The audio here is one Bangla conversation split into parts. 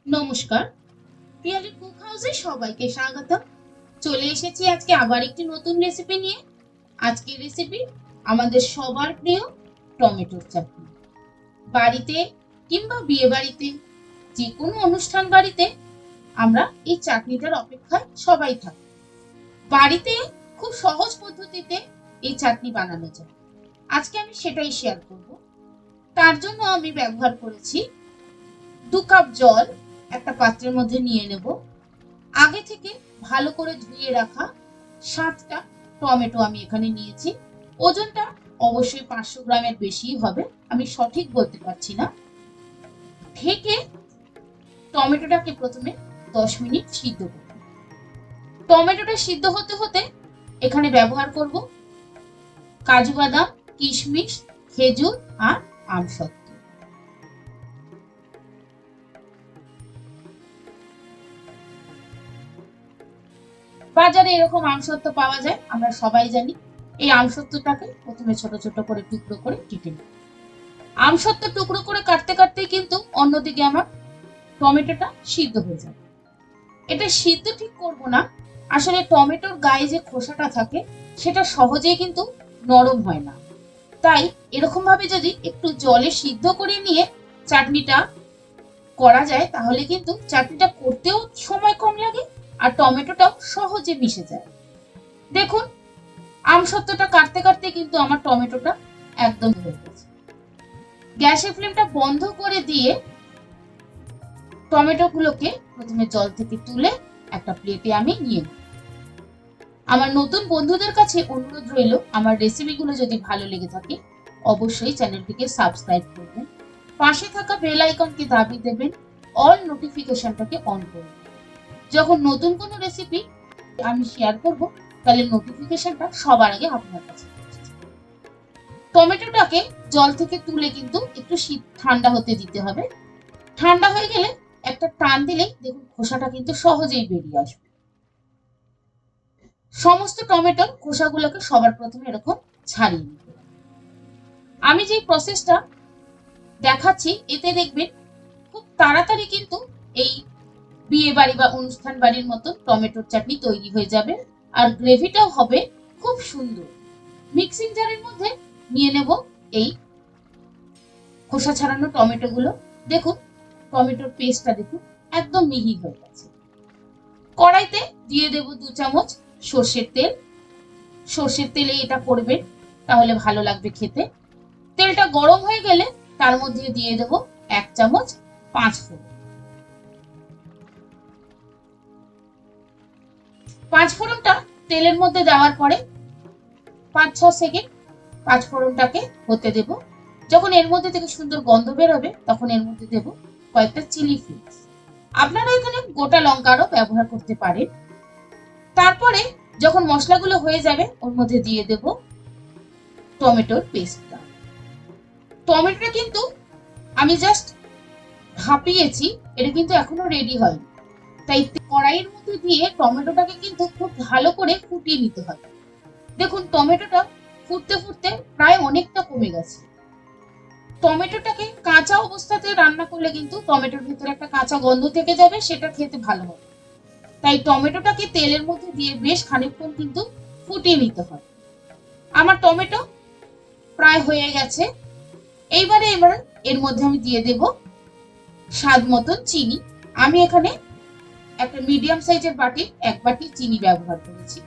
নমস্কার। পিয়ালি কুক হাউসে সবাইকে স্বাগত। চলে এসেছি আজকে আবার একটি নতুন রেসিপি নিয়ে। আজকের রেসিপি আমাদের সবার প্রিয় টমেটোর চাটনি। বাড়িতে কিংবা বিয়ে বাড়িতে, যে কোনো অনুষ্ঠান বাড়িতে আমরা এই চাটনিটার অপেক্ষায় সবাই থাকি। বাড়িতে খুব সহজ পদ্ধতিতে এই চাটনি বানানো যায়। আজকে আমি সেটাই শেয়ার করব। তার জন্য আমি ব্যবহার করেছি 2 কাপ জল। একটা পাত্রের মধ্যে নিয়ে নেব। আগে থেকে ভালো করে ধুয়ে রাখা 7টা টমেটো আমি এখানে নিয়েছি। ওজনটা অবশ্যই 500 গ্রামের বেশিই হবে, আমি সঠিক বলতে পারছি না। ঢেকে টমেটোটাকে প্রথমে 10 মিনিট সিদ্ধ করব। টমেটোটা সিদ্ধ হতে হতে এখানে ব্যবহার করব কাজু বাদাম, কিশমিশ, খেজুর আর আমসত্ত্ব। বাজারে এরকম আমসত্ত্ব পাওয়া যায়, আমরা সবাই জানি। এই আমসত্ত্বটাকে প্রথমে ছোট ছোট করে টুকরো করে কেটে নেব। আমসত্ত্ব টুকরো করে কাটতে কাটতেই কিন্তু অন্যদিকে আমার টমেটোটা সিদ্ধ হয়ে যাবে। এটা সিদ্ধ ঠিক করব না, আসলে টমেটোর গায়ে যে খোসাটা থাকে সেটা সহজেই কিন্তু নরম হয় না। তাই এরকম ভাবে যদি একটু জলে সিদ্ধ করে নিয়ে চাটনিটা করা যায় তাহলে কিন্তু চাটনিটা করতেও সময় কম লাগে আর টমেটোটাও সহজে মিশে যায়। দেখুন, আমসত্ত্বটা কাটতে কাটতে কিন্তু আমার টমেটোটা একদম হয়ে গেছে। গ্যাসের ফ্লেমটা বন্ধ করে দিয়ে টমেটোগুলোকে প্রথমে জল থেকে তুলে একটা প্লেটে আমি নিয়ে নেব। আমার নতুন বন্ধুদের কাছে অনুরোধ রইল, আমার রেসিপিগুলো যদি ভালো লেগে থাকে অবশ্যই চ্যানেলটিকে সাবস্ক্রাইব করবেন, পাশে থাকা বেল আইকনকে দাবিয়ে দেবেন, অল নোটিফিকেশনটাকে অন করবেন। যখন নতুন কোনো রেসিপি আমি শেয়ার করব তাহলে নোটিফিকেশনটা সবার আগে আপনার কাছে পৌঁছে যাবে। টমেটোটাকে জল থেকে তুলে কিন্তু একটু ঠান্ডা হতে দিতে হবে। ঠান্ডা হয়ে গেলে একটা টান দিলেই দেখুন খোসাটা কিন্তু সহজেই বেরিয়ে আসবে। সমস্ত টমেটোর খোসাগুলোকে সবার প্রথমে এরকম ছাড়িয়ে নিতে হবে। আমি যে প্রসেসটা দেখাচ্ছি এতে দেখবেন খুব তাড়াতাড়ি কিন্তু এই বিয়ে বাড়ি বা অনুষ্ঠান বাড়ির মতো টমেটোর চাটনি তৈরি হয়ে যাবে আর গ্রেভিটাও হবে খুব সুন্দর। মিক্সিং জারের মধ্যে নিয়ে নেব এই খোসা ছাড়ানো টমেটো গুলো। দেখুন টমেটোর পেস্টটা দেখুন একদম মিহি হয়ে গেছে। কড়াইতে দিয়ে দেব 2 চামচ সর্ষের তেল। সর্ষের তেলে এটা করবেন তাহলে ভালো লাগবে খেতে। তেলটা গরম হয়ে গেলে তার মধ্যে দিয়ে দেব 1 চামচ 5 ফোড়ন। 5 ফোড়নটা তেলের মধ্যে দেওয়ার পরে 5-6 সেকেন্ড 5 ফোড়নটাকে হতে দেব। যখন এর মধ্যে থেকে সুন্দর গন্ধ বের হবে তখন এর মধ্যে দেব কয়েকটা চিলি ফ্লেক্স। আপনারা এখানে গোটা লঙ্কারও ব্যবহার করতে পারেন। তারপরে যখন মশলাগুলো হয়ে যাবে ওর মধ্যে দিয়ে দেব টমেটোর পেস্টটা। টমেটোটা কিন্তু আমি জাস্ট ভাপিয়েছি, এটা কিন্তু এখনো রেডি হয়নি। তাই কড়াইয়ের মধ্যে দিয়ে টমেটোটাকে কিন্তু খুব ভালো করে ফুটিয়ে নিতে হবে। দেখুন টমেটোটা ফুটতে ফুটতে প্রায় অনেকটা কমে গেছে। টমেটোটাকে কাঁচা অবস্থাতে রান্না করলে কিন্তু টমেটোর ভিতরে একটা কাঁচা গন্ধ থেকে যাবে, সেটা খেতে ভালো হবে। তাই টমেটোটাকে তেলের মধ্যে দিয়ে বেশ খানিকক্ষণ কিন্তু ফুটিয়ে নিতে হবে। আমার টমেটো প্রায় হয়ে গেছে। এইবারে এর মধ্যে আমি দিয়ে দেব স্বাদ মতন চিনি। আমি এখানে একটা মিডিয়াম সাইজের বাটি 1 বাটি চিনি ব্যবহার করেছি।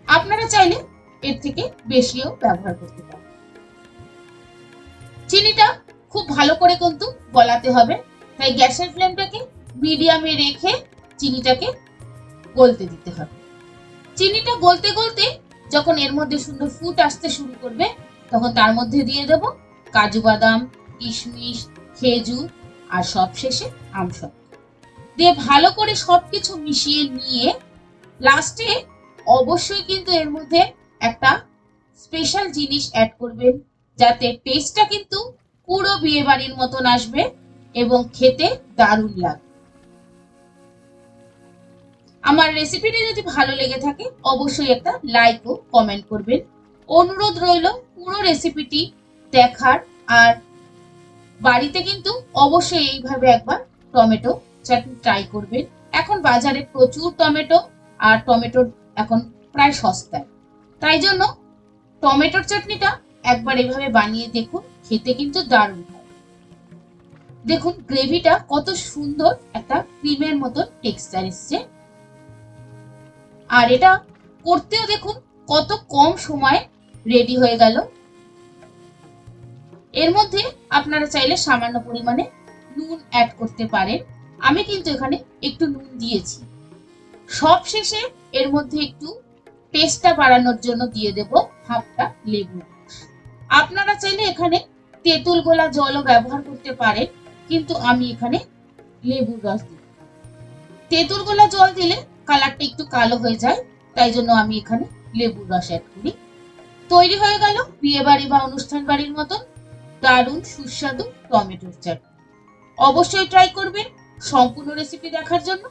আপনারা চাইলে এর থেকে বেশিও ব্যবহার করতে পারেন। চিনিটা খুব ভালো করে কিন্তু গলাতে হবে, তাই গ্যাসের ফ্লেমটাকে মিডিয়ামে রেখে চিনিটাকে গলতে দিতে হবে। চিনিটা গলতে গলতে যখন এর মধ্যে সুন্দর ফুট আসতে শুরু করবে তখন তার মধ্যে দিয়ে দেব কাজু বাদাম, কিশমিশ, খেজুর আর সবশেষে আমসত্ত্ব দিয়ে ভালো করে সবকিছু মিশিয়ে নিয়ে লাস্টে অবশ্যই কিন্তু এর মধ্যে একটা স্পেশাল জিনিস অ্যাড করবেন যাতে টেস্টটা কিন্তু পুরো বিয়ে বাড়ির মতন আসবে এবং খেতে দারুণ লাগবে। আমার রেসিপিটা যদি ভালো লেগে থাকে অবশ্যই একটা লাইক ও কমেন্ট করবেন। অনুরোধ রইল পুরো রেসিপিটি দেখার আর বাড়িতে কিন্তু অবশ্যই এইভাবে একবার টমেটো চাটনি ট্রাই করবেন। এখন বাজারে প্রচুর টমেটো, আর টমেটোর এখন প্রায় সস্তায়, তাই জন্য টমেটোর চাটনিটা একবার এভাবে বানিয়ে দেখুন, খেতে কিন্তু দারুণ হয়। দেখুন গ্রেভিটা কত সুন্দর একটা ক্রিমের মতন টেক্সচার এসছে, আর এটা করতেও দেখুন কত কম সময়ে রেডি হয়ে গেল। এর মধ্যে আপনারা চাইলে সামান্য পরিমাণে নুন অ্যাড করতে পারেন, আমি কিন্তু এখানে একটু নুন দিয়েছি। সব শেষে এর মধ্যে একটু টেস্টটা বাড়ানোর জন্য দিয়ে দেব হাফটা লেবু। আপনারা চাইলে এখানে তেঁতুল গোলা জলও ব্যবহার করতে পারেন, কিন্তু আমি এখানে লেবুর রস দিই। তেঁতুল গোলা জল দিলে কালারটা একটু কালো হয়ে যায়, তাই জন্য আমি এখানে লেবুর রস অ্যাড করি। তৈরি হয়ে গেল বিয়ে বাড়ি বা অনুষ্ঠান বাড়ির মতন দারুণ সুস্বাদু টমেটোর চাটনি। অবশ্যই ট্রাই করবেন। সম্পূর্ণ রেসিপি দেখার জন্য